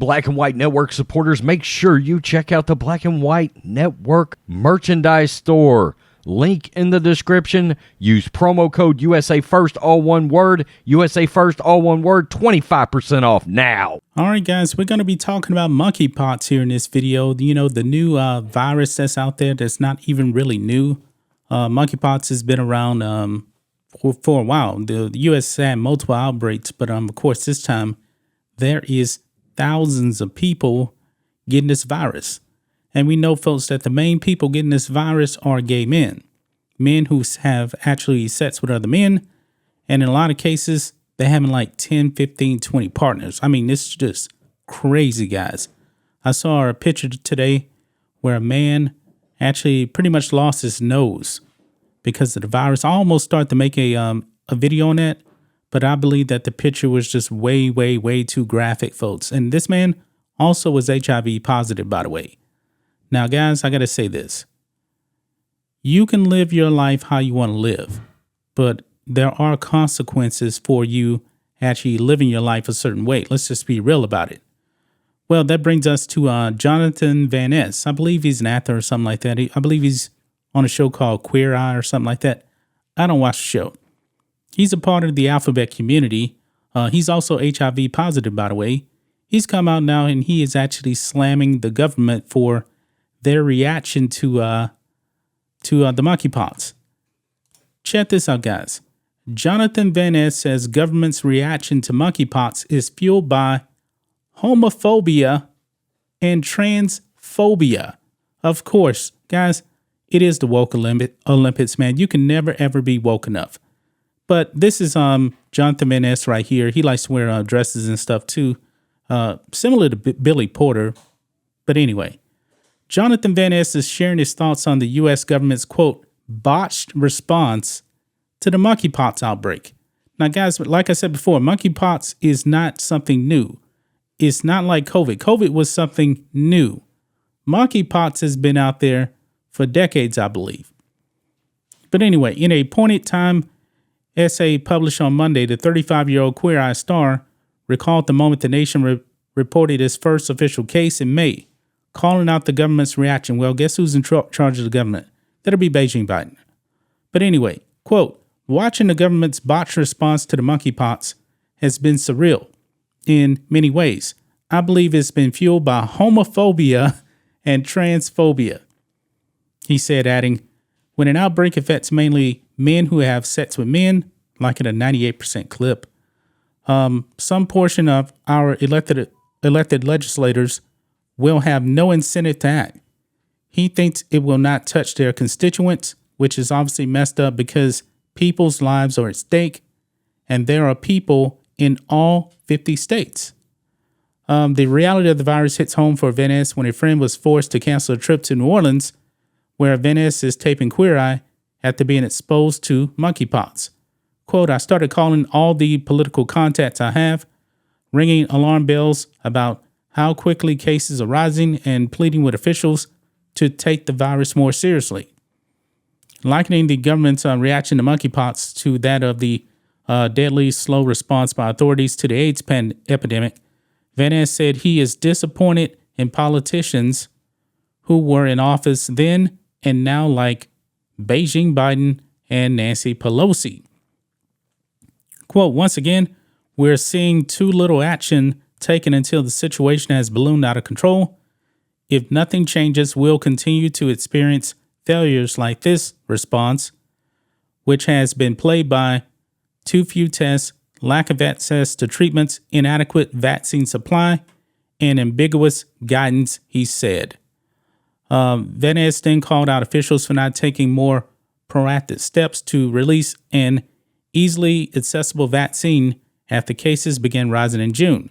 Black and White Network supporters, make sure you check out the Black and White Network merchandise store. Link in the description. Use promo code USA First, all one word. USA First, all one word. 25% off now. All right, guys, we're going to be talking about monkeypox here in this video. You know, the new virus that's out there that's not even really new. Monkeypox has been around for a while. The U.S. had multiple outbreaks, but of course, this time there is thousands of people getting this virus. And we know, folks, that the main people getting this virus are gay men who have actually sex with other men. And in a lot of cases, they're having like 10, 15, 20 partners. I mean, this is just crazy, guys. I saw a picture today where a man actually pretty much lost his nose because of the virus. I almost started to make a video on that, but I believe that the picture was just way, way, way too graphic, folks. And this man also was HIV positive, by the way. Now, guys, I got to say this. You can live your life how you want to live, but there are consequences for you actually living your life a certain way. Let's just be real about it. Well, that brings us to Johnathan Van Ness. I believe he's an actor or something like that. I believe he's on a show called Queer Eye or something like that. I don't watch the show. He's a part of the alphabet community. He's also HIV positive, by the way. He's come out now and he is actually slamming the government for their reaction to the monkeypox. Check this out, guys. Johnathan Van Ness says government's reaction to monkeypox is fueled by homophobia and transphobia. Of course, guys, it is the woke Olympics, man. You can never, ever be woke enough. But this is Johnathan Van Ness right here. He likes to wear dresses and stuff too, similar to Billy Porter. But anyway, Johnathan Van Ness is sharing his thoughts on the U.S. government's, quote, botched response to the monkeypox outbreak. Now, guys, like I said before, monkeypox is not something new. It's not like COVID. COVID was something new. Monkeypox has been out there for decades, I believe. But anyway, in a poignant time essay published on Monday, the 35-year-old Queer Eye star recalled the moment the nation reported its first official case in May, calling out the government's reaction. Well, guess who's in charge of the government? That'll be Beijing Biden. But anyway, quote, watching the government's botched response to the monkeypox has been surreal in many ways. I believe it's been fueled by homophobia and transphobia. He said, adding, when an outbreak affects mainly men who have sex with men, like at a 98% clip, some portion of our elected legislators will have no incentive to act. He thinks it will not touch their constituents, which is obviously messed up because people's lives are at stake, and there are people in all 50 states. The reality of the virus hits home for Van Ness when a friend was forced to cancel a trip to New Orleans, where Van Ness is taping Queer Eye after being exposed to monkeypox. Quote, I started calling all the political contacts I have, ringing alarm bells about how quickly cases are rising and pleading with officials to take the virus more seriously. Likening the government's reaction to monkeypox to that of the deadly slow response by authorities to the AIDS epidemic, Van Ness said he is disappointed in politicians who were in office then and now, like Beijing Biden and Nancy Pelosi. Quote, once again, we're seeing too little action taken until the situation has ballooned out of control. If nothing changes, we'll continue to experience failures like this response, which has been plagued by too few tests, lack of access to treatments, inadequate vaccine supply, and ambiguous guidance, he said. Van Ness then called out officials for not taking more proactive steps to release an easily accessible vaccine after cases began rising in June.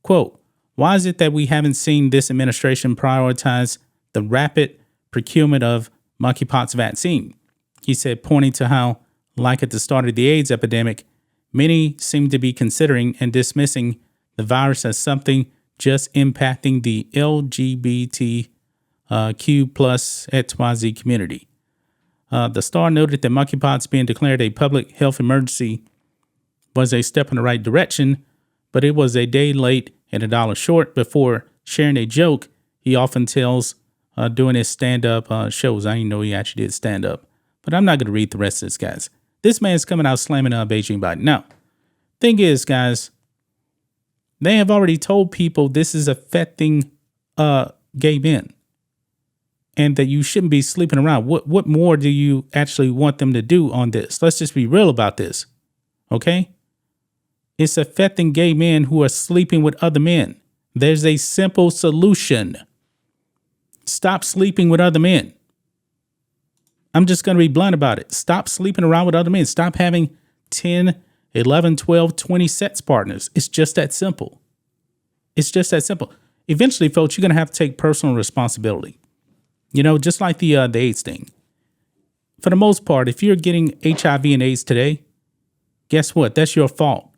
Quote, why is it that we haven't seen this administration prioritize the rapid procurement of monkeypox vaccine? He said, pointing to how, like at the start of the AIDS epidemic, many seem to be considering and dismissing the virus as something just impacting the LGBTQ plus XYZ community. The star noted that monkeypox being declared a public health emergency was a step in the right direction, but it was a day late and a dollar short. Before sharing a joke, he often tells doing his stand-up shows. I didn't know he actually did stand-up, but I'm not going to read the rest of this, guys. This man's coming out slamming Beijing Biden. Now, thing is, guys, they have already told people this is affecting gay men and that you shouldn't be sleeping around. What more do you actually want them to do on this? Let's just be real about this, okay? It's affecting gay men who are sleeping with other men. There's a simple solution. Stop sleeping with other men. I'm just going to be blunt about it. Stop sleeping around with other men. Stop having 10, 11, 12, 20 sex partners. It's just that simple. It's just that simple. Eventually, folks, you're going to have to take personal responsibility. You know, just like the AIDS thing. For the most part, if you're getting HIV and AIDS today, guess what? That's your fault.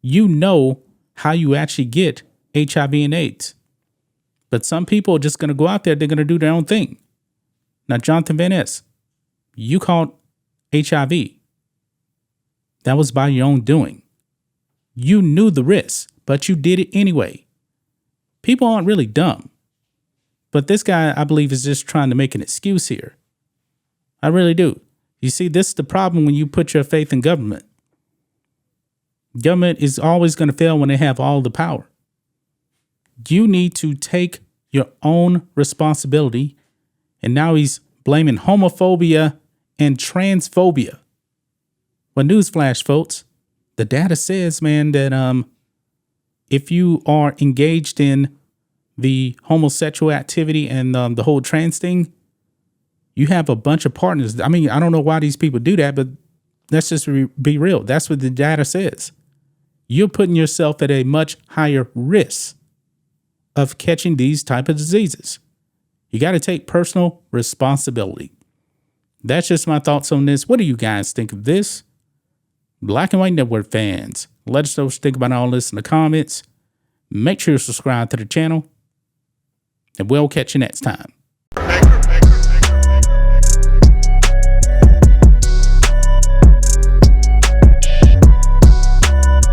You know how you actually get HIV and AIDS. But some people are just going to go out there. They're going to do their own thing. Now, Johnathan Van Ness, you caught HIV. That was by your own doing. You knew the risk, but you did it anyway. People aren't really dumb. But this guy, I believe, is just trying to make an excuse here. I really do. You see, this is the problem when you put your faith in government. Government is always going to fail when they have all the power. You need to take your own responsibility. And now he's blaming homophobia and transphobia. Well, newsflash, folks, the data says, man, that if you are engaged in the homosexual activity and the whole trans thing, you have a bunch of partners. I mean, I don't know why these people do that, but let's just be real. That's what the data says. You're putting yourself at a much higher risk of catching these type of diseases. You got to take personal responsibility. That's just my thoughts on this. What do you guys think of this? Black and White Network fans, let us know what you think about all this in the comments. Make sure you subscribe to the channel, and we'll catch you next time.